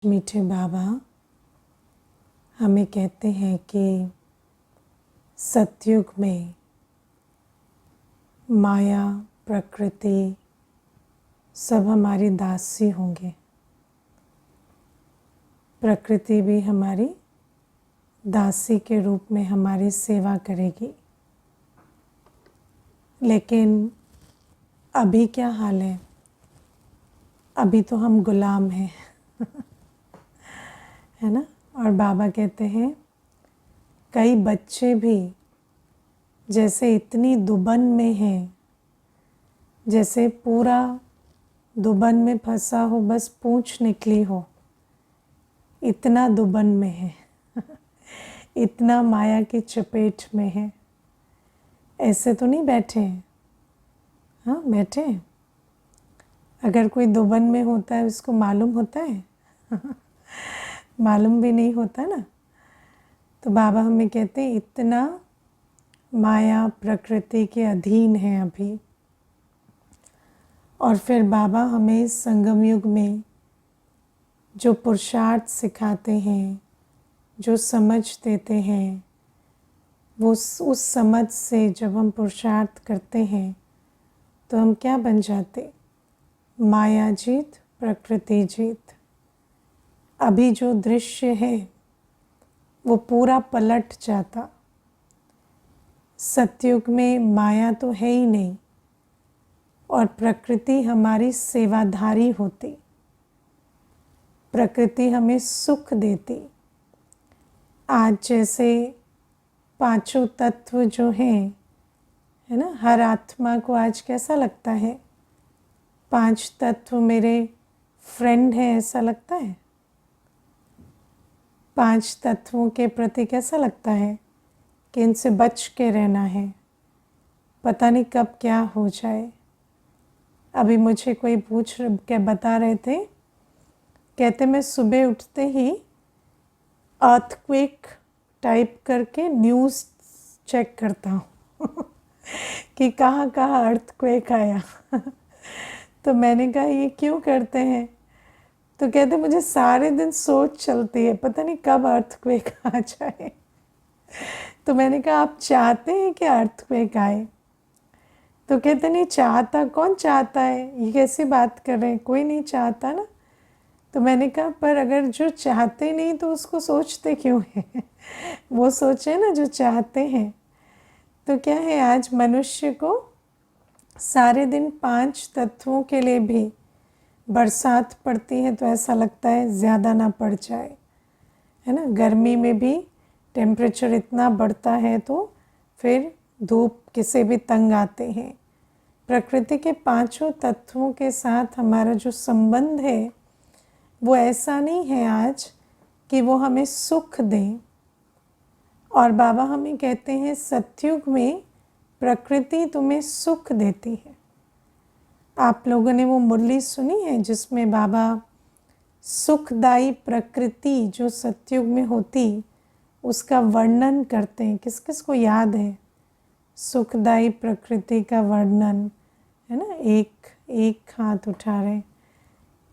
मीठे बाबा हमें कहते हैं कि सतयुग में माया प्रकृति सब हमारी दासी होंगे। प्रकृति भी हमारी दासी के रूप में हमारी सेवा करेगी। लेकिन अभी क्या हाल है? अभी तो हम गुलाम हैं है ना। और बाबा कहते हैं कई बच्चे भी जैसे इतनी दुबन में हैं, जैसे पूरा दुबन में फंसा हो, बस पूंछ निकली हो, इतना दुबन में है इतना माया की चपेट में है। ऐसे तो नहीं बैठे हैं। हाँ, बैठे हैं। अगर कोई दुबन में होता है उसको मालूम होता है मालूम भी नहीं होता ना। तो बाबा हमें कहते हैं इतना माया प्रकृति के अधीन है अभी। और फिर बाबा हमें संगम युग में जो पुरुषार्थ सिखाते हैं, जो समझ देते हैं, वो उस समझ से जब हम पुरुषार्थ करते हैं तो हम क्या बन जाते? माया जीत प्रकृति जीत। अभी जो दृश्य है वो पूरा पलट जाता। सतयुग में माया तो है ही नहीं और प्रकृति हमारी सेवाधारी होती। प्रकृति हमें सुख देती। आज जैसे पांचों तत्व जो हैं, है ना, हर आत्मा को आज कैसा लगता है? पांच तत्व मेरे फ्रेंड हैं, ऐसा लगता है? पांच तत्वों के प्रति कैसा लगता है कि इनसे बच के रहना है, पता नहीं कब क्या हो जाए। अभी मुझे कोई क्या बता रहे थे, कहते मैं सुबह उठते ही अर्थक्वेक टाइप करके न्यूज़ चेक करता हूँ कि कहाँ कहाँ अर्थक्वेक आया तो मैंने कहा ये क्यों करते हैं? तो कहते मुझे सारे दिन सोच चलती है, पता नहीं कब अर्थक्वेक आ जाए तो मैंने कहा आप चाहते हैं कि अर्थक्वेक आए? तो कहते नहीं चाहता, कौन चाहता है? ये कैसी बात कर रहे हैं, कोई नहीं चाहता ना। तो मैंने कहा पर अगर जो चाहते नहीं तो उसको सोचते क्यों हैं वो सोचे ना जो चाहते हैं। तो क्या है, आज मनुष्य को सारे दिन पांच तत्वों के लिए भी बरसात पड़ती है तो ऐसा लगता है ज़्यादा ना पड़ जाए, है ना। गर्मी में भी टेम्परेचर इतना बढ़ता है तो फिर धूप किसे भी तंग आते हैं। प्रकृति के पांचों तत्वों के साथ हमारा जो संबंध है वो ऐसा नहीं है आज कि वो हमें सुख दें। और बाबा हमें कहते हैं सतयुग में प्रकृति तुम्हें सुख देती है। आप लोगों ने वो मुरली सुनी है जिसमें बाबा सुखदायी प्रकृति जो सतयुग में होती उसका वर्णन करते हैं। किस किस को याद है सुखदायी प्रकृति का वर्णन? है ना, एक हाथ उठा रहे।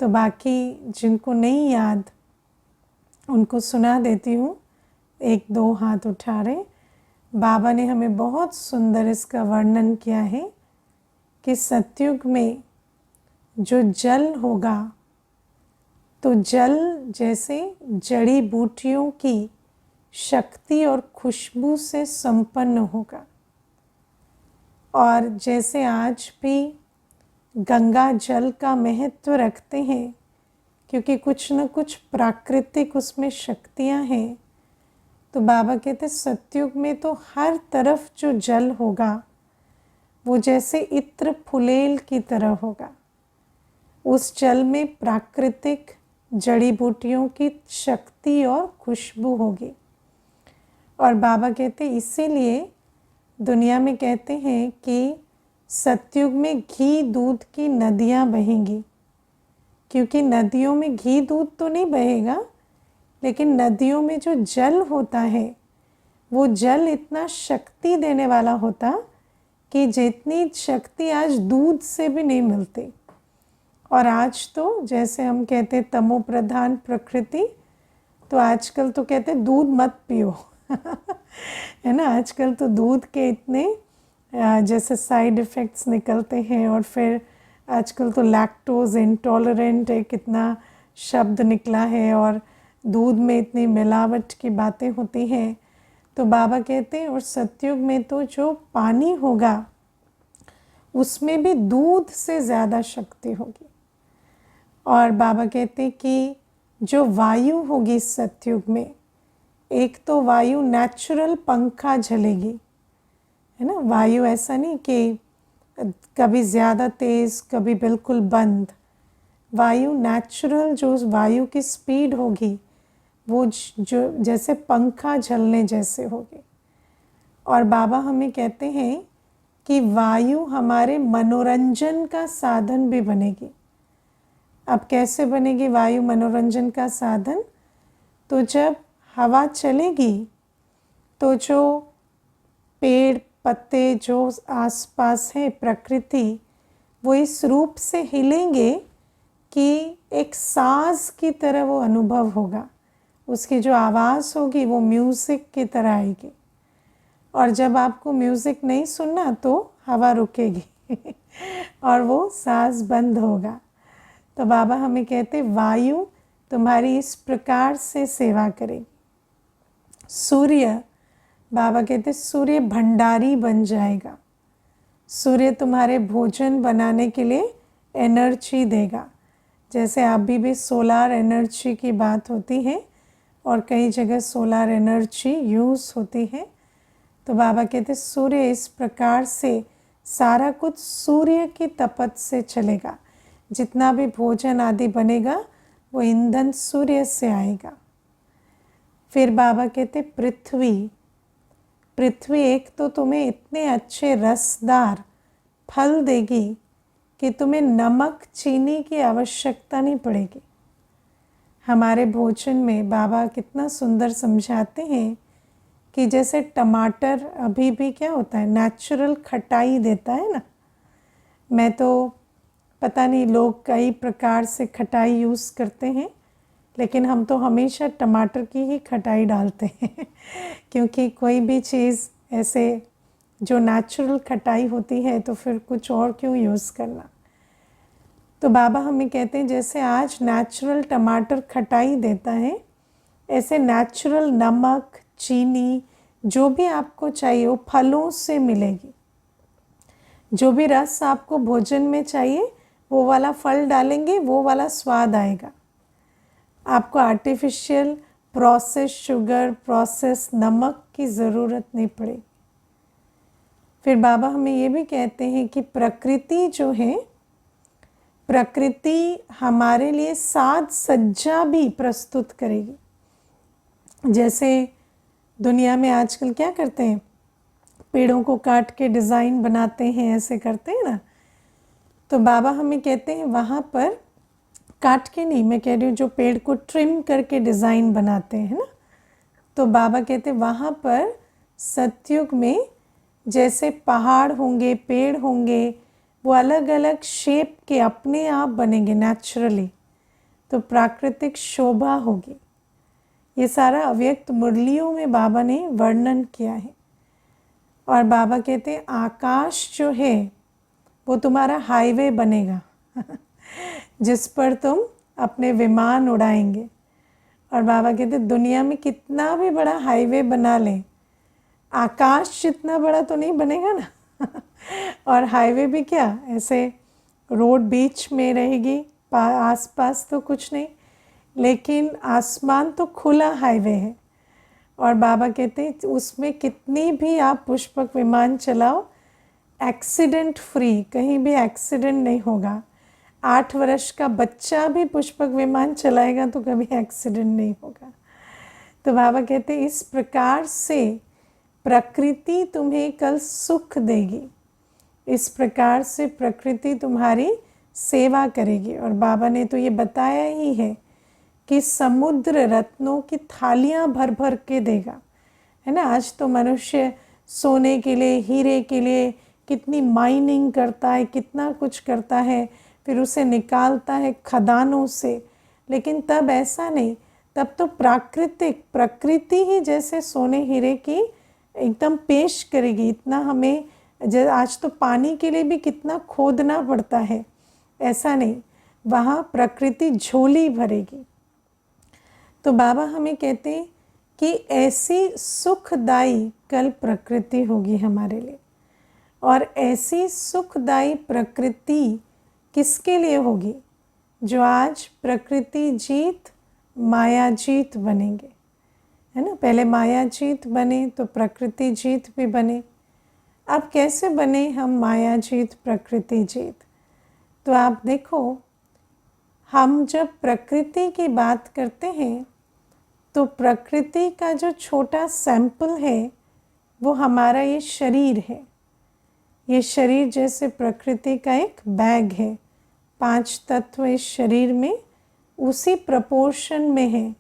तो बाकी जिनको नहीं याद उनको सुना देती हूँ। एक दो हाथ उठा रहे। बाबा ने हमें बहुत सुंदर इसका वर्णन किया है कि सतयुग में जो जल होगा तो जल जैसे जड़ी बूटियों की शक्ति और खुशबू से संपन्न होगा। और जैसे आज भी गंगा जल का महत्व रखते हैं क्योंकि कुछ न कुछ प्राकृतिक उसमें शक्तियाँ हैं, तो बाबा कहते सतयुग में तो हर तरफ जो जल होगा वो जैसे इत्र फुलेल की तरह होगा। उस जल में प्राकृतिक जड़ी बूटियों की शक्ति और खुशबू होगी। और बाबा कहते इसीलिए दुनिया में कहते हैं कि सतयुग में घी दूध की नदियाँ बहेंगी, क्योंकि नदियों में घी दूध तो नहीं बहेगा लेकिन नदियों में जो जल होता है वो जल इतना शक्ति देने वाला होता कि जितनी शक्ति आज दूध से भी नहीं मिलती। और आज तो जैसे हम कहते हैं तमो प्रधान प्रकृति, तो आजकल तो कहते हैं दूध मत पियो है ना। आजकल तो दूध के इतने जैसे साइड इफ़ेक्ट्स निकलते हैं, और फिर आजकल तो लैक्टोज इंटॉलरेंट एक कितना शब्द निकला है, और दूध में इतनी मिलावट की बातें होती हैं। तो बाबा कहते हैं और सतयुग में तो जो पानी होगा उसमें भी दूध से ज़्यादा शक्ति होगी। और बाबा कहते हैं कि जो वायु होगी सतयुग में, एक तो वायु नेचुरल पंखा झलेगी, है ना। वायु ऐसा नहीं कि कभी ज़्यादा तेज़ कभी बिल्कुल बंद। वायु नेचुरल जो वायु की स्पीड होगी वो जो जैसे पंखा झलने जैसे होगी। और बाबा हमें कहते हैं कि वायु हमारे मनोरंजन का साधन भी बनेगी। अब कैसे बनेगी वायु मनोरंजन का साधन? तो जब हवा चलेगी तो जो पेड़ पत्ते जो आसपास है प्रकृति, वो इस रूप से हिलेंगे कि एक साज की तरह वो अनुभव होगा। उसकी जो आवाज़ होगी वो म्यूज़िक की तरह आएगी। और जब आपको म्यूज़िक नहीं सुनना तो हवा रुकेगी और वो साज बंद होगा। तो बाबा हमें कहते वायु तुम्हारी इस प्रकार से सेवा करेगी। सूर्य, बाबा कहते सूर्य भंडारी बन जाएगा। सूर्य तुम्हारे भोजन बनाने के लिए एनर्जी देगा। जैसे अभी भी सोलार एनर्जी की बात होती है और कई जगह सोलार एनर्जी यूज़ होती है। तो बाबा कहते सूर्य इस प्रकार से सारा कुछ सूर्य की तपत से चलेगा। जितना भी भोजन आदि बनेगा वो ईंधन सूर्य से आएगा। फिर बाबा कहते पृथ्वी, पृथ्वी एक तो तुम्हें इतने अच्छे रसदार फल देगी कि तुम्हें नमक चीनी की आवश्यकता नहीं पड़ेगी। हमारे भोजन में बाबा कितना सुंदर समझाते हैं कि जैसे टमाटर अभी भी क्या होता है, नेचुरल खटाई देता है ना। मैं तो पता नहीं लोग कई प्रकार से खटाई यूज़ करते हैं, लेकिन हम तो हमेशा टमाटर की ही खटाई डालते हैं क्योंकि कोई भी चीज़ ऐसे जो नेचुरल खटाई होती है तो फिर कुछ और क्यों यूज़ करना। तो बाबा हमें कहते हैं जैसे आज नेचुरल टमाटर खटाई देता है, ऐसे नेचुरल नमक चीनी जो भी आपको चाहिए वो फलों से मिलेगी। जो भी रस आपको भोजन में चाहिए वो वाला फल डालेंगे, वो वाला स्वाद आएगा। आपको आर्टिफिशियल प्रोसेस शुगर, प्रोसेस नमक की ज़रूरत नहीं पड़ेगी। फिर बाबा हमें ये भी कहते हैं कि प्रकृति जो है, प्रकृति हमारे लिए साज सज्जा भी प्रस्तुत करेगी। जैसे दुनिया में आजकल क्या करते हैं, पेड़ों को काट के डिज़ाइन बनाते हैं, ऐसे करते हैं ना। तो बाबा हमें कहते हैं वहाँ पर काट के नहीं, मैं कह रही हूँ जो पेड़ को ट्रिम करके डिज़ाइन बनाते हैं ना, तो बाबा कहते हैं वहाँ पर सतयुग में जैसे पहाड़ होंगे, पेड़ होंगे, वो अलग अलग शेप के अपने आप बनेंगे नेचुरली। तो प्राकृतिक शोभा होगी। ये सारा अव्यक्त मुरलियों में बाबा ने वर्णन किया है। और बाबा कहते हैं आकाश जो है वो तुम्हारा हाईवे बनेगा जिस पर तुम अपने विमान उड़ाएंगे। और बाबा कहते हैं दुनिया में कितना भी बड़ा हाईवे बना लें, आकाश जितना बड़ा तो नहीं बनेगा ना और हाईवे भी क्या ऐसे रोड बीच में रहेगी, आसपास तो कुछ नहीं, लेकिन आसमान तो खुला हाईवे है। और बाबा कहते हैं उसमें कितनी भी आप पुष्पक विमान चलाओ, एक्सीडेंट फ्री, कहीं भी एक्सीडेंट नहीं होगा। 8 वर्ष का बच्चा भी पुष्पक विमान चलाएगा तो कभी एक्सीडेंट नहीं होगा। तो बाबा कहते हैं इस प्रकार से प्रकृति तुम्हें कल सुख देगी, इस प्रकार से प्रकृति तुम्हारी सेवा करेगी। और बाबा ने तो ये बताया ही है कि समुद्र रत्नों की थालियाँ भर भर के देगा, है ना। आज तो मनुष्य सोने के लिए, हीरे के लिए कितनी माइनिंग करता है, कितना कुछ करता है, फिर उसे निकालता है खदानों से। लेकिन तब ऐसा नहीं, तब तो प्राकृतिक प्रकृति ही जैसे सोने हीरे की एकदम पेश करेगी। इतना हमें आज तो पानी के लिए भी कितना खोदना पड़ता है, ऐसा नहीं, वहाँ प्रकृति झोली भरेगी। तो बाबा हमें कहते हैं कि ऐसी सुखदाई कल प्रकृति होगी हमारे लिए। और ऐसी सुखदाई प्रकृति किसके लिए होगी? जो आज प्रकृति जीत माया जीत बनेंगे, है ना। पहले माया जीत बने तो प्रकृति जीत भी बने। अब कैसे बने हम माया जीत प्रकृति जीत? तो आप देखो, हम जब प्रकृति की बात करते हैं तो प्रकृति का जो छोटा सैंपल है वो हमारा ये शरीर है। ये शरीर जैसे प्रकृति का एक बैग है, 5 तत्व इस शरीर में उसी प्रपोर्शन में है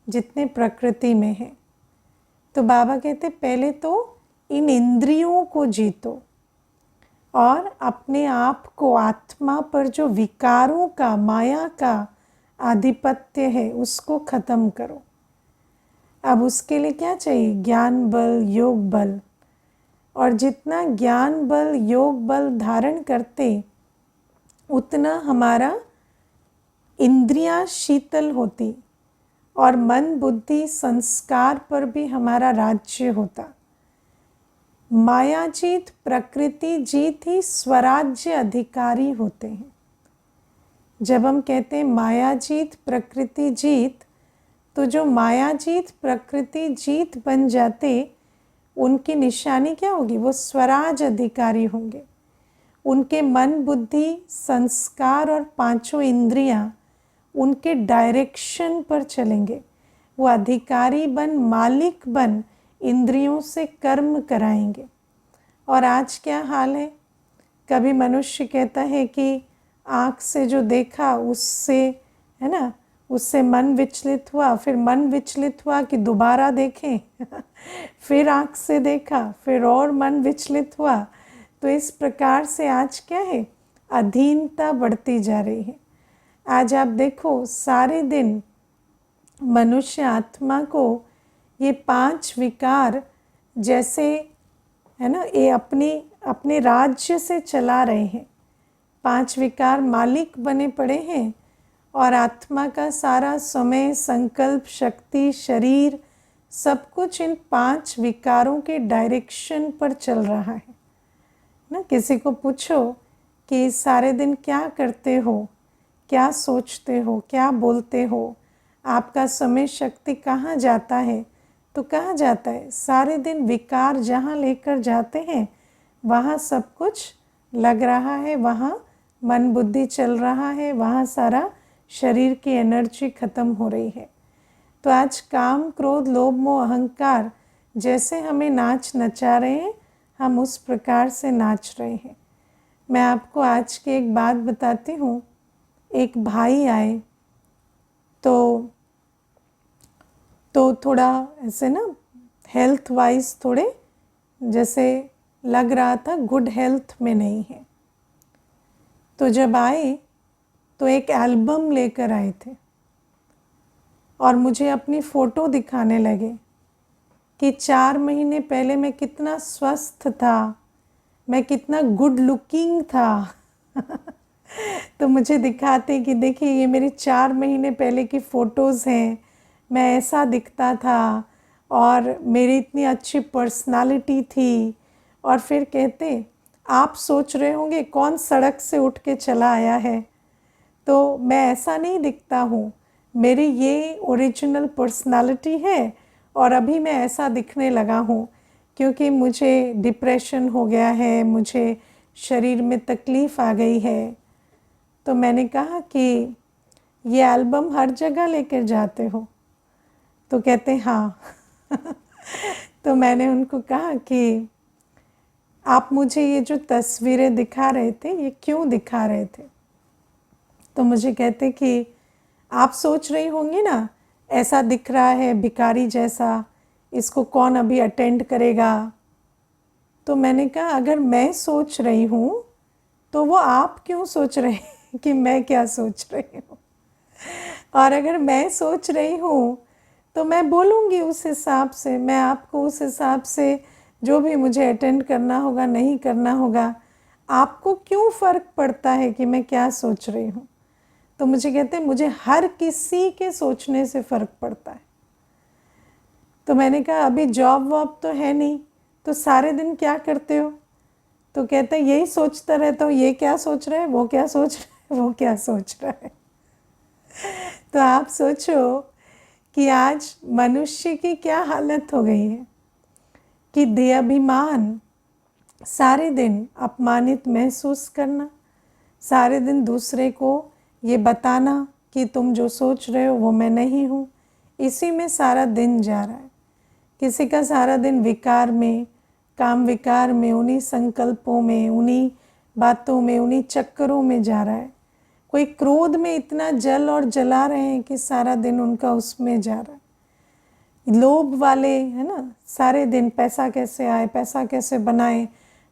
जितने प्रकृति में है। तो बाबा कहते पहले तो इन इंद्रियों को जीतो और अपने आप को, आत्मा पर जो विकारों का, माया का आधिपत्य है उसको ख़त्म करो। अब उसके लिए क्या चाहिए? ज्ञान बल, योग बल। और जितना ज्ञान बल, योग बल धारण करते उतना हमारा इंद्रियां शीतल होती और मन बुद्धि संस्कार पर भी हमारा राज्य होता। माया जीत प्रकृति जीत ही स्वराज्य अधिकारी होते हैं। जब हम कहते हैं माया जीत प्रकृति जीत, तो जो माया जीत प्रकृति जीत बन जाते उनकी निशानी क्या होगी? वो स्वराज अधिकारी होंगे। उनके मन बुद्धि संस्कार और 5 इंद्रियां उनके डायरेक्शन पर चलेंगे। वो अधिकारी बन, मालिक बन, इंद्रियों से कर्म कराएंगे। और आज क्या हाल है? कभी मनुष्य कहता है कि आँख से जो देखा उससे, है ना, उससे मन विचलित हुआ, फिर मन विचलित हुआ कि दोबारा देखें फिर आँख से देखा, फिर और मन विचलित हुआ। तो इस प्रकार से आज क्या है? अधीनता बढ़ती जा रही है। आज आप देखो, सारे दिन मनुष्य आत्मा को ये 5 विकार जैसे, है ना, ये अपने राज्य से चला रहे हैं। 5 विकार मालिक बने पड़े हैं और आत्मा का सारा समय, संकल्प, शक्ति, शरीर, सब कुछ इन 5 विकारों के डायरेक्शन पर चल रहा है ना। किसी को पूछो कि सारे दिन क्या करते हो, क्या सोचते हो, क्या बोलते हो, आपका समय शक्ति कहाँ जाता है? तो कहाँ जाता है? सारे दिन विकार जहाँ लेकर जाते हैं वहाँ सब कुछ लग रहा है, वहाँ मन बुद्धि चल रहा है, वहाँ सारा शरीर की एनर्जी ख़त्म हो रही है। तो आज काम, क्रोध, लोभ, मोह, अहंकार जैसे हमें नाच नचा रहे हैं, हम उस प्रकार से नाच रहे हैं। मैं आपको आज की एक बात बताती हूँ। एक भाई आए तो थोड़ा ऐसे ना हेल्थ वाइज थोड़े जैसे लग रहा था गुड हेल्थ में नहीं है। तो जब आए तो एक एल्बम लेकर आए थे और मुझे अपनी फ़ोटो दिखाने लगे कि 4 महीने पहले मैं कितना स्वस्थ था, मैं कितना गुड लुकिंग था तो मुझे दिखाते कि देखिए ये मेरी 4 महीने पहले की फ़ोटोज़ हैं, मैं ऐसा दिखता था और मेरी इतनी अच्छी पर्सनालिटी थी। और फिर कहते, आप सोच रहे होंगे कौन सड़क से उठ के चला आया है, तो मैं ऐसा नहीं दिखता हूँ, मेरी ये ओरिजिनल पर्सनालिटी है और अभी मैं ऐसा दिखने लगा हूँ क्योंकि मुझे डिप्रेशन हो गया है, मुझे शरीर में तकलीफ़ आ गई है। तो मैंने कहा कि ये एल्बम हर जगह लेकर जाते हो? तो कहते हाँ तो मैंने उनको कहा कि आप मुझे ये जो तस्वीरें दिखा रहे थे ये क्यों दिखा रहे थे? तो मुझे कहते कि आप सोच रही होंगी ना ऐसा दिख रहा है भिखारी जैसा, इसको कौन अभी अटेंड करेगा। तो मैंने कहा अगर मैं सोच रही हूँ तो वो आप क्यों सोच रहे कि मैं क्या सोच रही हूँ। और अगर मैं सोच रही हूँ तो मैं बोलूँगी उस हिसाब से, मैं आपको उस हिसाब से जो भी मुझे अटेंड करना होगा, नहीं करना होगा। आपको क्यों फ़र्क पड़ता है कि मैं क्या सोच रही हूँ? तो मुझे कहते हैं मुझे हर किसी के सोचने से फ़र्क पड़ता है। तो मैंने कहा अभी जॉब वॉब तो है नहीं, तो सारे दिन क्या करते हो? तो कहते हैं यही सोचता रहता हूँ, ये क्या सोच रहा है, वो क्या सोच रहा है, वो क्या सोच रहा है। तो आप सोचो कि आज मनुष्य की क्या हालत हो गई है कि देहाभिमान, सारे दिन अपमानित महसूस करना, सारे दिन दूसरे को ये बताना कि तुम जो सोच रहे हो वो मैं नहीं हूँ, इसी में सारा दिन जा रहा है। किसी का सारा दिन विकार में, काम विकार में, उन्हीं संकल्पों में, उन्हीं बातों में, उन्हीं चक्करों में जा रहा है। कोई क्रोध में इतना जल और जला रहे हैं कि सारा दिन उनका उसमें जा रहा है। लोभ वाले है ना, सारे दिन पैसा कैसे आए, पैसा कैसे बनाए,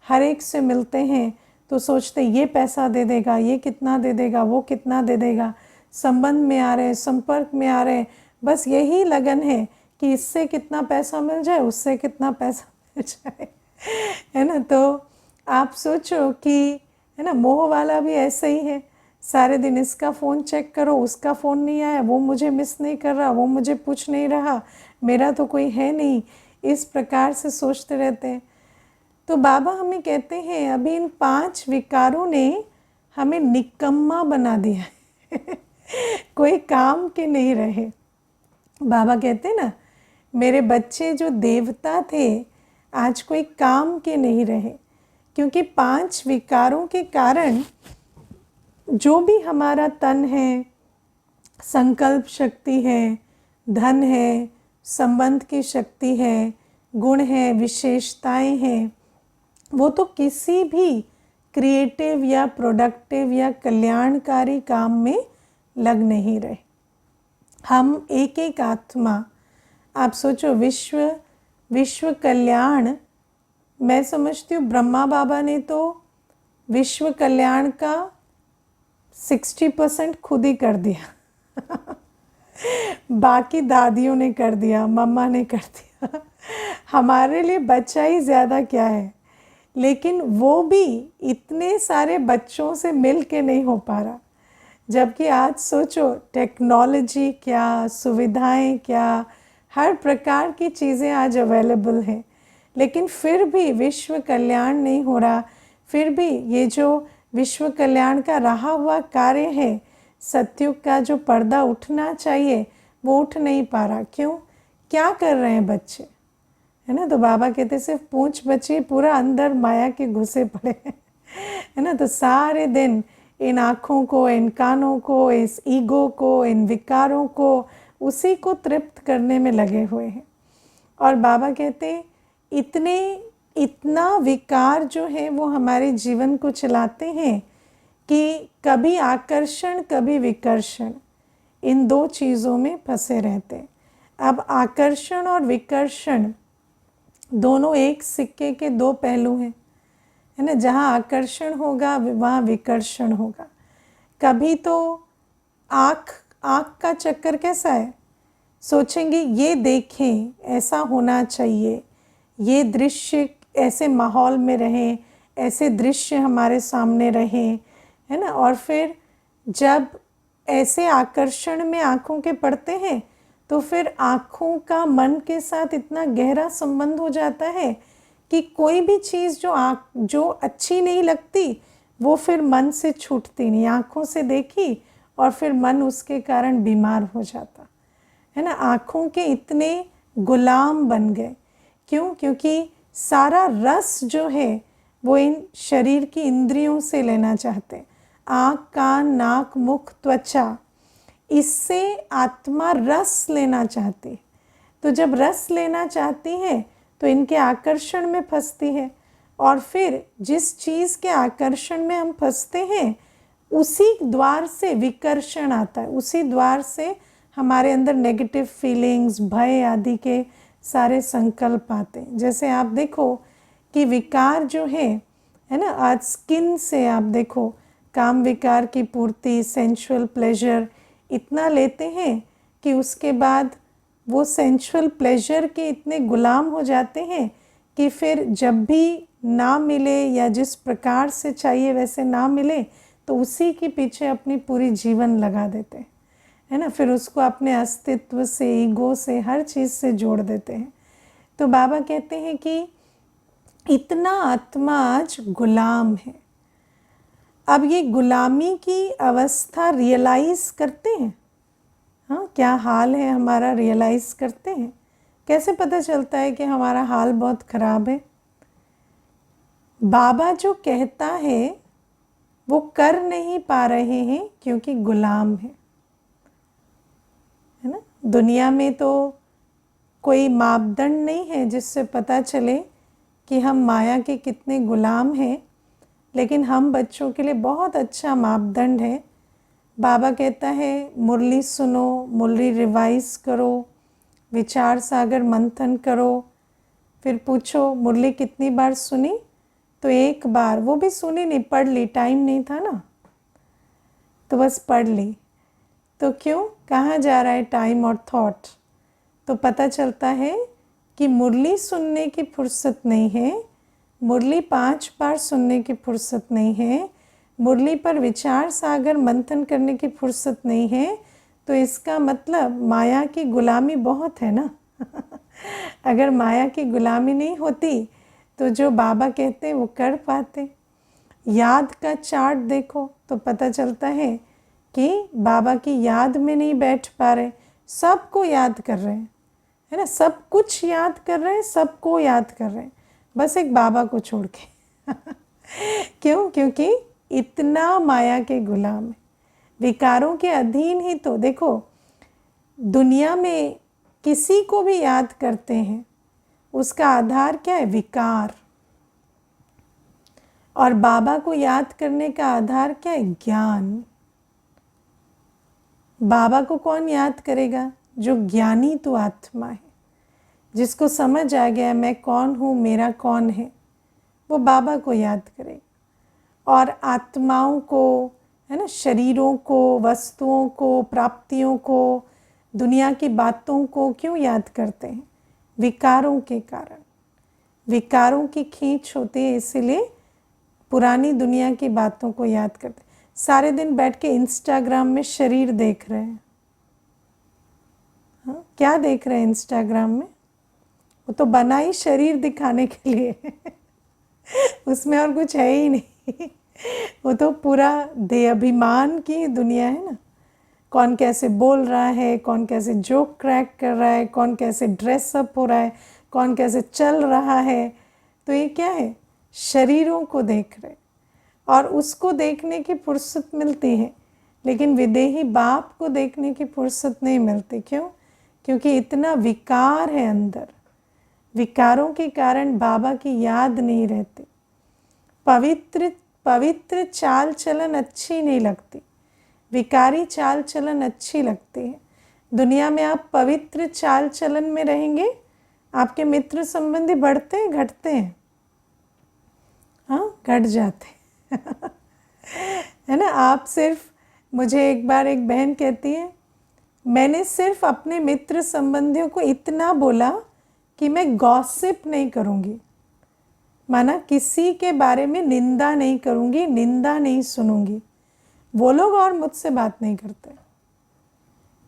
हर एक से मिलते हैं तो सोचते ये पैसा दे देगा, ये कितना दे देगा, वो कितना दे देगा। संबंध में आ रहे हैं, संपर्क में आ रहे हैं, बस यही लगन है कि इससे कितना पैसा मिल जाए, उससे कितना पैसा मिल जाए, है ना। तो आप सोचो कि है ना, मोह वाला भी ऐसे ही है। सारे दिन इसका फ़ोन चेक करो, उसका फ़ोन नहीं आया, वो मुझे मिस नहीं कर रहा, वो मुझे पूछ नहीं रहा, मेरा तो कोई है नहीं, इस प्रकार से सोचते रहते हैं। तो बाबा हमें कहते हैं अभी इन 5 विकारों ने हमें निकम्मा बना दिया है कोई काम के नहीं रहे। बाबा कहते ना, मेरे बच्चे जो देवता थे आज कोई काम के नहीं रहे, क्योंकि 5 विकारों के कारण जो भी हमारा तन है, संकल्प शक्ति है, धन है, संबंध की शक्ति है, गुण है, विशेषताएं हैं, वो तो किसी भी क्रिएटिव या प्रोडक्टिव या कल्याणकारी काम में लग नहीं रहे। हम एक एक आत्मा, आप सोचो, विश्व कल्याण, मैं समझती हूँ ब्रह्मा बाबा ने तो विश्व कल्याण का 60% खुद ही कर दिया बाकी दादियों ने कर दिया, मम्मा ने कर दिया हमारे लिए बच्चा ही ज़्यादा क्या है। लेकिन वो भी इतने सारे बच्चों से मिल के नहीं हो पा रहा। जबकि आज सोचो टेक्नोलॉजी क्या, सुविधाएं क्या, हर प्रकार की चीज़ें आज अवेलेबल हैं, लेकिन फिर भी विश्व कल्याण नहीं हो रहा। फिर भी ये जो विश्व कल्याण का रहा हुआ कार्य है, सतयुग का जो पर्दा उठना चाहिए वो उठ नहीं पा रहा। क्यों? क्या कर रहे हैं बच्चे, है ना। तो बाबा कहते सिर्फ पूंछ बची, पूरा अंदर माया के घुसे पड़े हैं, है ना। तो सारे दिन इन आँखों को, इन कानों को, इस ईगो को, इन विकारों को, उसी को तृप्त करने में लगे हुए हैं। और बाबा कहते इतना विकार जो है वो हमारे जीवन को चलाते हैं कि कभी आकर्षण कभी विकर्षण, इन 2 चीज़ों में फंसे रहते हैं। अब आकर्षण और विकर्षण दोनों एक सिक्के के 2 पहलू हैं, है ना। जहाँ आकर्षण होगा वहाँ विकर्षण होगा। कभी तो आँख का चक्कर कैसा है, सोचेंगे ये देखें, ऐसा होना चाहिए, ये दृश्य ऐसे माहौल में रहें, ऐसे दृश्य हमारे सामने रहें, है ना। और फिर जब ऐसे आकर्षण में आँखों के पड़ते हैं तो फिर आँखों का मन के साथ इतना गहरा संबंध हो जाता है कि कोई भी चीज़ जो अच्छी नहीं लगती वो फिर मन से छूटती नहीं। आँखों से देखी और फिर मन उसके कारण बीमार हो जाता, है ना। आँखों के इतने गुलाम बन गए। क्यों? क्योंकि सारा रस जो है वो इन शरीर की इंद्रियों से लेना चाहते हैं। आँख, कान, नाक, मुख, त्वचा, इससे आत्मा रस लेना चाहती है। तो जब रस लेना चाहती है तो इनके आकर्षण में फंसती है, और फिर जिस चीज़ के आकर्षण में हम फंसते हैं उसी द्वार से विकर्षण आता है, उसी द्वार से हमारे अंदर नेगेटिव फीलिंग्स, भय आदि के सारे संकल्प आते हैं। जैसे आप देखो कि विकार जो है ना, आज स्किन से आप देखो काम विकार की पूर्ति, सेंशुअल प्लेजर इतना लेते हैं कि उसके बाद वो सेंशुअल प्लेजर के इतने गुलाम हो जाते हैं कि फिर जब भी ना मिले या जिस प्रकार से चाहिए वैसे ना मिले तो उसी के पीछे अपनी पूरी जीवन लगा देते हैं, है ना। फिर उसको अपने अस्तित्व से, ईगो से, हर चीज़ से जोड़ देते हैं। तो बाबा कहते हैं कि इतना आत्मा आज गुलाम है। अब ये गुलामी की अवस्था रियलाइज़ करते हैं, हाँ, क्या हाल है हमारा, रियलाइज़ करते हैं। कैसे पता चलता है कि हमारा हाल बहुत ख़राब है? बाबा जो कहता है वो कर नहीं पा रहे हैं क्योंकि गुलाम है ना। दुनिया में तो कोई मापदंड नहीं है जिससे पता चले कि हम माया के कितने गुलाम हैं, लेकिन हम बच्चों के लिए बहुत अच्छा मापदंड है। बाबा कहता है मुरली सुनो, मुरली रिवाइज करो, विचार सागर मंथन करो, फिर पूछो मुरली कितनी बार सुनी, तो एक बार, वो भी सुनी नहीं, पढ़ ली, टाइम नहीं था ना, तो बस पढ़ ली। तो क्यों, कहाँ जा रहा है टाइम और थॉट? तो पता चलता है कि मुरली सुनने की फुर्सत नहीं है, मुरली 5 बार सुनने की फुर्सत नहीं है, मुरली पर विचार सागर मंथन करने की फुर्सत नहीं है। तो इसका मतलब माया की गुलामी बहुत है ना। अगर माया की गुलामी नहीं होती तो जो बाबा कहते हैं वो कर पाते। याद का चार्ट देखो तो पता चलता है कि बाबा की याद में नहीं बैठ पा रहे, सबको याद कर रहे हैं, है ना, सब कुछ याद कर रहे हैं, सबको याद कर रहे हैं, बस एक बाबा को छोड़ के। क्यों? क्योंकि इतना माया के गुलाम है, विकारों के अधीन ही। तो देखो दुनिया में किसी को भी याद करते हैं, उसका आधार क्या है? विकार। और बाबा को याद करने का आधार क्या है? ज्ञान। बाबा को कौन याद करेगा? जो ज्ञानी तो आत्मा है, जिसको समझ आ गया मैं कौन हूँ, मेरा कौन है, वो बाबा को याद करेगा। और आत्माओं को, है ना, शरीरों को, वस्तुओं को, प्राप्तियों को, दुनिया की बातों को क्यों याद करते हैं? विकारों के कारण। विकारों की खींच होती है, इसीलिए पुरानी दुनिया की बातों को याद करते। सारे दिन बैठ के इंस्टाग्राम में शरीर देख रहे हैं, हाँ, क्या देख रहे हैं इंस्टाग्राम में? वो तो बना ही शरीर दिखाने के लिए। उसमें और कुछ है ही नहीं। वो तो पूरा देहाभिमान की दुनिया है ना। कौन कैसे बोल रहा है, कौन कैसे जोक क्रैक कर रहा है, कौन कैसे ड्रेसअप हो रहा है, कौन कैसे चल रहा है। तो ये क्या है? शरीरों को देख रहे, और उसको देखने की फुर्सत मिलती है, लेकिन विदेही बाप को देखने की फुर्सत नहीं मिलती। क्यों? क्योंकि इतना विकार है अंदर। विकारों के कारण बाबा की याद नहीं रहती। पवित्र पवित्र चाल चलन अच्छी नहीं लगती, विकारी चाल चलन अच्छी लगती है। दुनिया में आप पवित्र चाल चलन में रहेंगे, आपके मित्र संबंधी बढ़ते हैं, घटते हैं? हाँ, घट जाते है ना। आप सिर्फ, मुझे एक बार एक बहन कहती है, मैंने सिर्फ अपने मित्र संबंधियों को इतना बोला कि मैं गॉसिप नहीं करूँगी, माना किसी के बारे में निंदा नहीं करूँगी, निंदा नहीं सुनूंगी। वो लोग और मुझसे बात नहीं करते,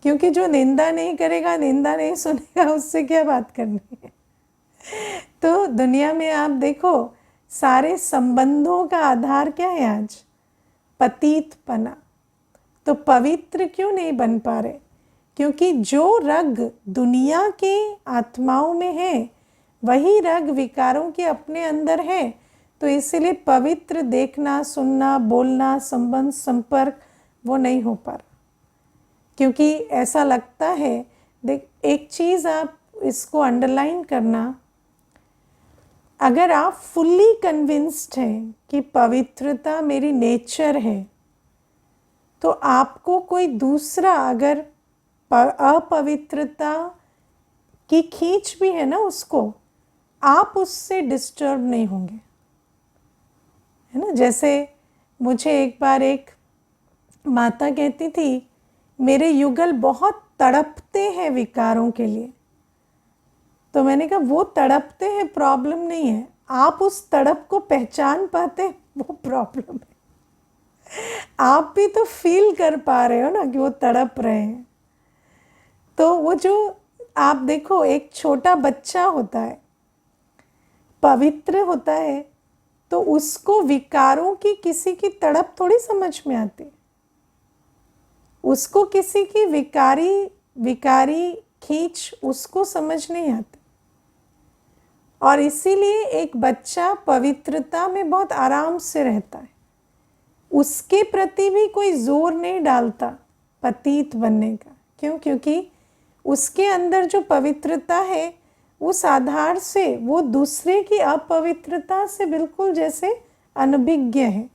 क्योंकि जो निंदा नहीं करेगा, निंदा नहीं सुनेगा, उससे क्या बात करनी है। तो दुनिया में आप देखो, सारे संबंधों का आधार क्या है आज? पतितपना। तो पवित्र क्यों नहीं बन पा रहे? क्योंकि जो रग दुनिया के आत्माओं में है, वही रग विकारों के अपने अंदर है। तो इसीलिए पवित्र देखना, सुनना, बोलना, संबंध, संपर्क वो नहीं हो पा रहा, क्योंकि ऐसा लगता है। देख, एक चीज़ आप इसको अंडरलाइन करना, अगर आप फुल्ली कन्विंस्ड हैं कि पवित्रता मेरी नेचर है, तो आपको कोई दूसरा अगर अपवित्रता की खींच भी है ना, उसको आप उससे डिस्टर्ब नहीं होंगे, है ना। जैसे मुझे एक बार एक माता कहती थी, मेरे युगल बहुत तड़पते हैं विकारों के लिए। तो मैंने कहा वो तड़पते हैं प्रॉब्लम नहीं है, आप उस तड़प को पहचान पाते वो प्रॉब्लम है। आप भी तो फील कर पा रहे हो ना कि वो तड़प रहे हैं। तो वो जो आप देखो, एक छोटा बच्चा होता है, पवित्र होता है, तो उसको विकारों की किसी की तड़प थोड़ी समझ में आती। उसको किसी की विकारी खींच उसको समझ नहीं आती। और इसीलिए एक बच्चा पवित्रता में बहुत आराम से रहता है, उसके प्रति भी कोई जोर नहीं डालता पतित बनने का। क्यों? क्योंकि उसके अंदर जो पवित्रता है उस आधार से वो दूसरे की अपवित्रता से बिल्कुल जैसे अनभिज्ञ है।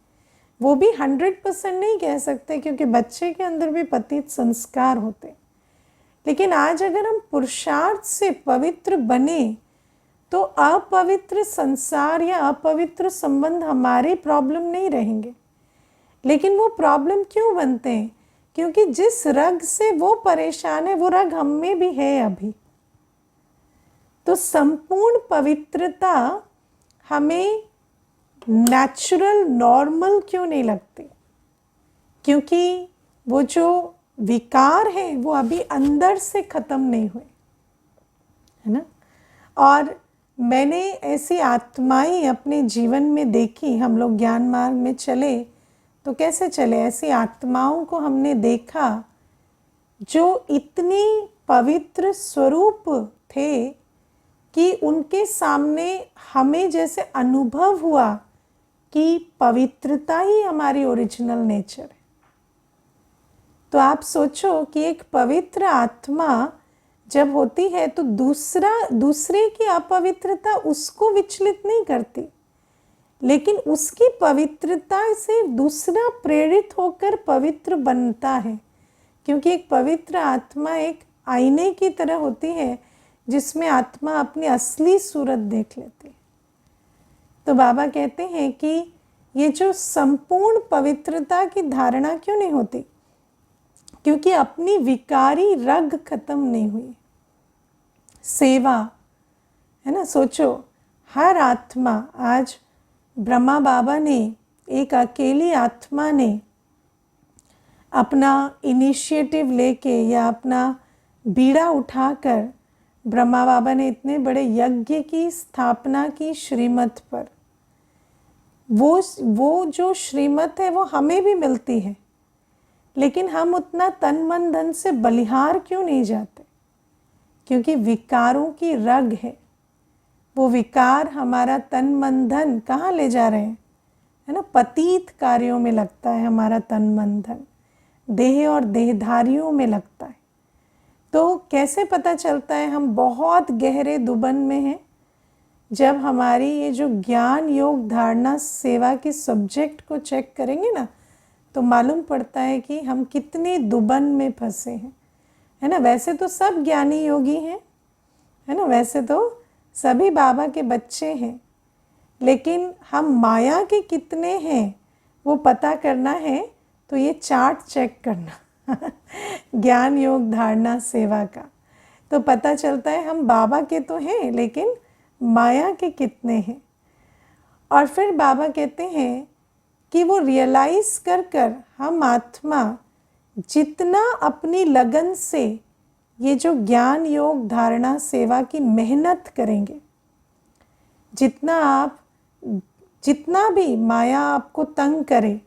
वो भी 100% नहीं कह सकते, क्योंकि बच्चे के अंदर भी पतित संस्कार होते। लेकिन आज अगर हम पुरुषार्थ से पवित्र बने तो अपवित्र संसार या अपवित्र संबंध हमारे प्रॉब्लम नहीं रहेंगे। लेकिन वो प्रॉब्लम क्यों बनते हैं? क्योंकि जिस रग से वो परेशान है वो रग हम में भी है अभी। तो संपूर्ण पवित्रता हमें नेचुरल नॉर्मल क्यों नहीं लगती? क्योंकि वो जो विकार है वो अभी अंदर से खत्म नहीं हुए, है ना। और मैंने ऐसी आत्माएं अपने जीवन में देखी। हम लोग ज्ञान मार्ग में चले तो कैसे चले, ऐसी आत्माओं को हमने देखा जो इतनी पवित्र स्वरूप थे कि उनके सामने हमें जैसे अनुभव हुआ कि पवित्रता ही हमारी ओरिजिनल नेचर है। तो आप सोचो कि एक पवित्र आत्मा जब होती है तो दूसरे की अपवित्रता उसको विचलित नहीं करती, लेकिन उसकी पवित्रता से दूसरा प्रेरित होकर पवित्र बनता है। क्योंकि एक पवित्र आत्मा एक आईने की तरह होती है जिसमें आत्मा अपनी असली सूरत देख लेती है। तो बाबा कहते हैं कि ये जो संपूर्ण पवित्रता की धारणा क्यों नहीं होती? क्योंकि अपनी विकारी रग खत्म नहीं हुई। सेवा, है ना। सोचो, हर आत्मा, आज ब्रह्मा बाबा ने, एक अकेली आत्मा ने अपना इनिशिएटिव लेके या अपना बीड़ा उठाकर ब्रह्मा बाबा ने इतने बड़े यज्ञ की स्थापना की श्रीमत पर। वो जो श्रीमत है वो हमें भी मिलती है, लेकिन हम उतना तन मन धन से बलिहार क्यों नहीं जाते? क्योंकि विकारों की रग है। वो विकार हमारा तन मन धन कहाँ ले जा रहे हैं, है ना। पतित कार्यों में लगता है हमारा तन मन धन, देह और देहधारियों में लगता है। तो कैसे पता चलता है हम बहुत गहरे दुबन में हैं? जब हमारी ये जो ज्ञान योग धारणा सेवा की सब्जेक्ट को चेक करेंगे ना, तो मालूम पड़ता है कि हम कितने दुबन में फंसे हैं, है ना। वैसे तो सब ज्ञानी योगी हैं, है ना। वैसे तो सभी बाबा के बच्चे हैं, लेकिन हम माया के कितने हैं वो पता करना है तो ये चार्ट चेक करना ज्ञान योग धारणा सेवा का, तो पता चलता है हम बाबा के तो हैं, लेकिन माया के कितने हैं। और फिर बाबा कहते हैं कि वो रियलाइज़ कर कर हम आत्मा जितना अपनी लगन से ये जो ज्ञान योग धारणा सेवा की मेहनत करेंगे, जितना भी माया आपको तंग करे,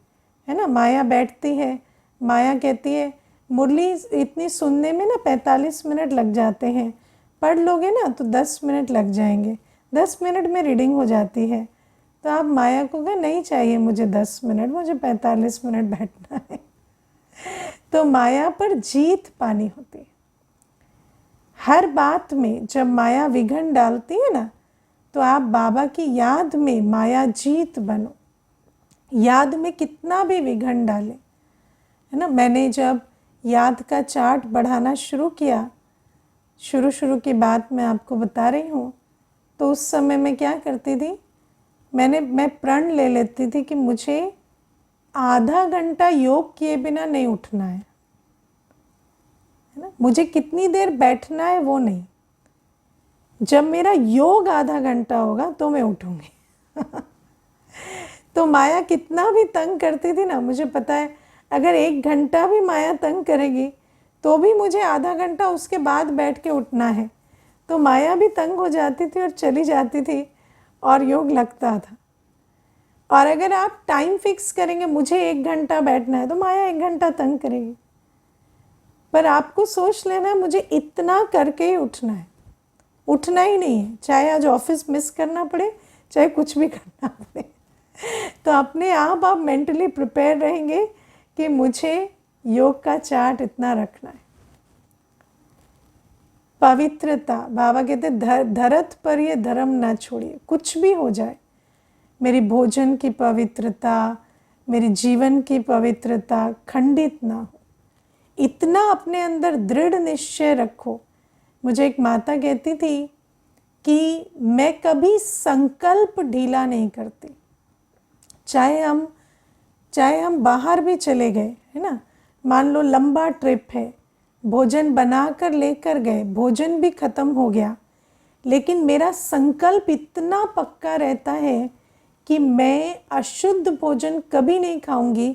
है ना। माया बैठती है, माया कहती है मुरली इतनी सुनने में ना 45 मिनट लग जाते हैं, पढ़ लोगे ना तो 10 मिनट लग जाएंगे, 10 मिनट में रीडिंग हो जाती है। तो आप माया को कहें नहीं चाहिए मुझे 10 मिनट, मुझे 45 मिनट बैठना है। तो माया पर जीत पानी होती है। हर बात में जब माया विघन डालती है ना, तो आप बाबा की याद में माया जीत बनो। याद में कितना भी विघन डाले, है ना। मैंने जब याद का चार्ट बढ़ाना शुरू किया, शुरू की बात मैं आपको बता रही हूँ, तो उस समय मैं क्या करती थी, मैं प्रण ले लेती थी कि मुझे आधा घंटा योग किए बिना नहीं उठना है ना। मुझे कितनी देर बैठना है वो नहीं, जब मेरा योग आधा घंटा होगा तो मैं उठूंगी। तो माया कितना भी तंग करती थी ना, मुझे पता है अगर 1 घंटा भी माया तंग करेगी तो भी मुझे आधा घंटा उसके बाद बैठ के उठना है। तो माया भी तंग हो जाती थी और चली जाती थी और योग लगता था। और अगर आप टाइम फिक्स करेंगे मुझे 1 घंटा बैठना है तो माया 1 घंटा तंग करेगी। पर आपको सोच लेना मुझे इतना करके ही उठना है, उठना ही नहीं है, चाहे आज ऑफिस मिस करना पड़े, चाहे कुछ भी करना पड़े। तो अपने आप मेंटली प्रिपेयर रहेंगे कि मुझे योग का चार्ट इतना रखना है। पवित्रता, बाबा कहते धरत पर ये धर्म ना छोड़िए, कुछ भी हो जाए, मेरी भोजन की पवित्रता, मेरी जीवन की पवित्रता खंडित ना हो, इतना अपने अंदर दृढ़ निश्चय रखो। मुझे एक माता कहती थी कि मैं कभी संकल्प ढीला नहीं करती, चाहे हम बाहर भी चले गए है ना, मान लो लंबा ट्रिप है, भोजन बना कर लेकर गए, भोजन भी ख़त्म हो गया, लेकिन मेरा संकल्प इतना पक्का रहता है कि मैं अशुद्ध भोजन कभी नहीं खाऊंगी,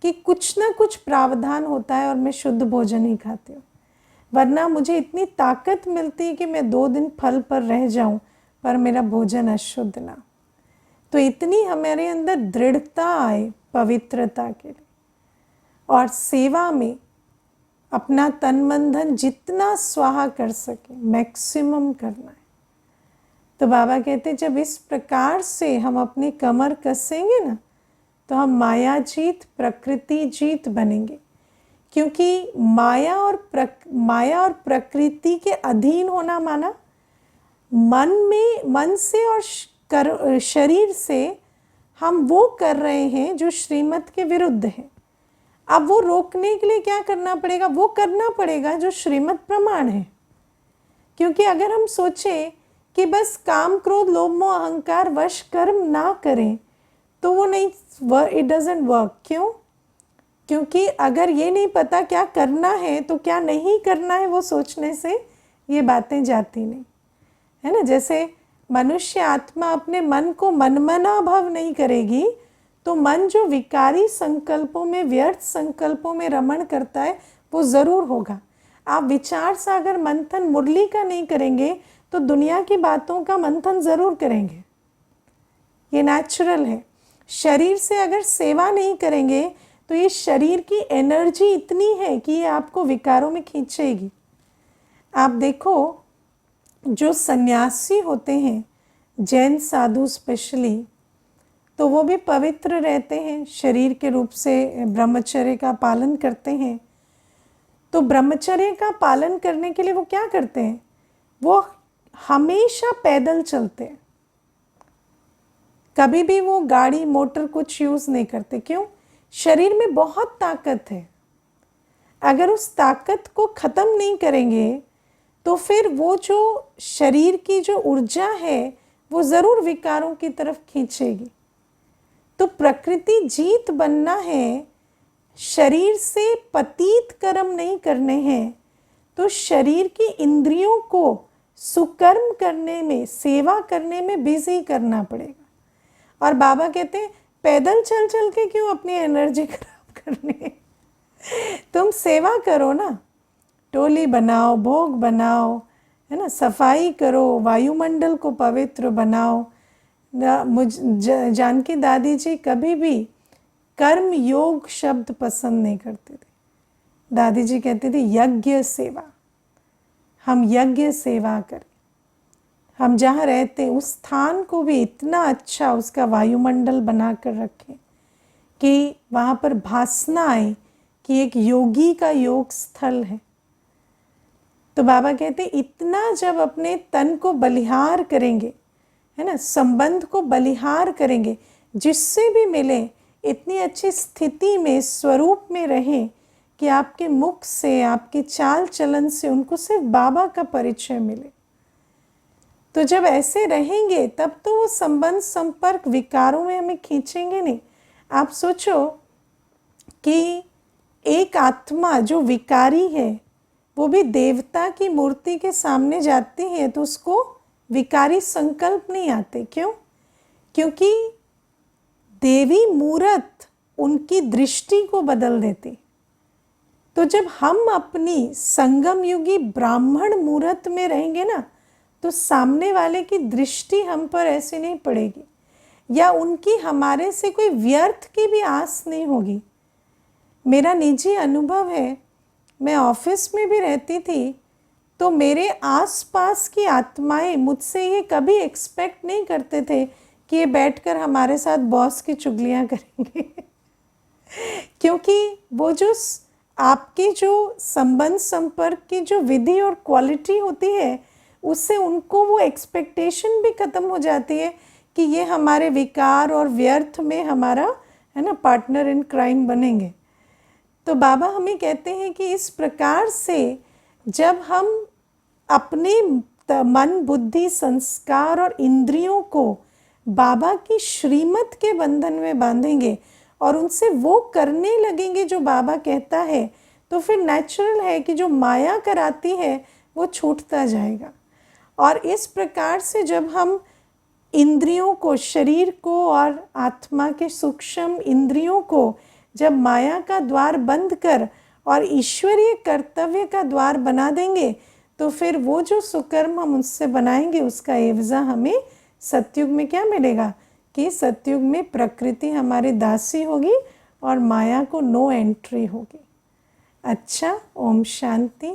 कि कुछ ना कुछ प्रावधान होता है और मैं शुद्ध भोजन ही खाती हूँ। वरना मुझे इतनी ताकत मिलती है कि मैं 2 दिन फल पर रह जाऊं पर मेरा भोजन अशुद्ध ना। तो इतनी हमारे अंदर दृढ़ता आए पवित्रता के लिए, और सेवा में अपना तन मन धन जितना स्वाहा कर सके मैक्सिमम करना है। तो बाबा कहते जब इस प्रकार से हम अपनी कमर कसेंगे ना तो हम माया जीत प्रकृति जीत बनेंगे। क्योंकि माया और प्रकृति के अधीन होना माना मन से और शरीर से हम वो कर रहे हैं जो श्रीमत के विरुद्ध है। अब वो रोकने के लिए क्या करना पड़ेगा? वो करना पड़ेगा जो श्रीमत प्रमाण है। क्योंकि अगर हम सोचें कि बस काम क्रोध लोभ मोह अहंकार वश कर्म ना करें तो वो नहीं, इट डजंट वर्क। क्यों? क्योंकि अगर ये नहीं पता क्या करना है तो क्या नहीं करना है, वो सोचने से ये बातें जाती नहीं है ना। जैसे मनुष्य आत्मा अपने मन को मनमना भव नहीं करेगी तो मन जो विकारी संकल्पों में, व्यर्थ संकल्पों में रमण करता है वो ज़रूर होगा। आप विचार सागर मंथन मुरली का नहीं करेंगे तो दुनिया की बातों का मंथन ज़रूर करेंगे, ये नेचुरल है। शरीर से अगर सेवा नहीं करेंगे तो ये शरीर की एनर्जी इतनी है कि ये आपको विकारों में खींचेगी। आप देखो जो सन्यासी होते हैं, जैन साधु स्पेशली, तो वो भी पवित्र रहते हैं, शरीर के रूप से ब्रह्मचर्य का पालन करते हैं। तो ब्रह्मचर्य का पालन करने के लिए वो क्या करते हैं? वो हमेशा पैदल चलते हैं, कभी भी वो गाड़ी मोटर कुछ यूज़ नहीं करते। क्यों? शरीर में बहुत ताकत है, अगर उस ताकत को ख़त्म नहीं करेंगे तो फिर वो जो शरीर की जो ऊर्जा है वो ज़रूर विकारों की तरफ खींचेगी। तो प्रकृति जीत बनना है, शरीर से पतित कर्म नहीं करने हैं, तो शरीर की इंद्रियों को सुकर्म करने में, सेवा करने में बिजी करना पड़ेगा। और बाबा कहते हैं पैदल चल चल के क्यों अपनी एनर्जी खराब करनी, तुम सेवा करो ना, टोली बनाओ, भोग बनाओ, है ना, सफाई करो, वायुमंडल को पवित्र बनाओ। जानकी दादी जी कभी भी कर्म योग शब्द पसंद नहीं करते थे। दादी जी कहती थी यज्ञ सेवा, हम यज्ञ सेवा करें, हम जहाँ रहते हैं उस स्थान को भी इतना अच्छा उसका वायुमंडल बना कर रखें कि वहाँ पर भासना आए कि एक योगी का योग स्थल है। तो बाबा कहते इतना जब अपने तन को बलिहार करेंगे, है ना, संबंध को बलिहार करेंगे, जिससे भी मिले इतनी अच्छी स्थिति में, स्वरूप में रहें कि आपके मुख से, आपके चाल चलन से उनको सिर्फ बाबा का परिचय मिले। तो जब ऐसे रहेंगे तब तो वो संबंध संपर्क विकारों में हमें खींचेंगे नहीं। आप सोचो कि एक आत्मा जो विकारी है वो भी देवता की मूर्ति के सामने जाती है तो उसको विकारी संकल्प नहीं आते। क्यों? क्योंकि देवी मूरत उनकी दृष्टि को बदल देती। तो जब हम अपनी संगम युगी ब्राह्मण मूरत में रहेंगे ना, तो सामने वाले की दृष्टि हम पर ऐसे नहीं पड़ेगी, या उनकी हमारे से कोई व्यर्थ की भी आस नहीं होगी। मेरा निजी अनुभव है, मैं ऑफिस में भी रहती थी तो मेरे आसपास की आत्माएं मुझसे ये कभी एक्सपेक्ट नहीं करते थे कि ये बैठकर हमारे साथ बॉस की चुगलियां करेंगे क्योंकि वो जो आपकी जो संबंध संपर्क की जो विधि और क्वालिटी होती है, उससे उनको वो एक्सपेक्टेशन भी ख़त्म हो जाती है कि ये हमारे विकार और व्यर्थ में हमारा है ना पार्टनर इन क्राइम बनेंगे। तो बाबा हमें कहते हैं कि इस प्रकार से जब हम अपने मन, बुद्धि, संस्कार और इंद्रियों को बाबा की श्रीमत के बंधन में बांधेंगे और उनसे वो करने लगेंगे जो बाबा कहता है, तो फिर नेचुरल है कि जो माया कराती है वो छूटता जाएगा। और इस प्रकार से जब हम इंद्रियों को, शरीर को और आत्मा के सूक्ष्म इंद्रियों को जब माया का द्वार बंद कर और ईश्वरीय कर्तव्य का द्वार बना देंगे, तो फिर वो जो सुकर्म हम उससे बनाएंगे उसका एवज़ा हमें सतयुग में क्या मिलेगा कि सतयुग में प्रकृति हमारी दासी होगी और माया को नो एंट्री होगी। अच्छा, ओम शांति।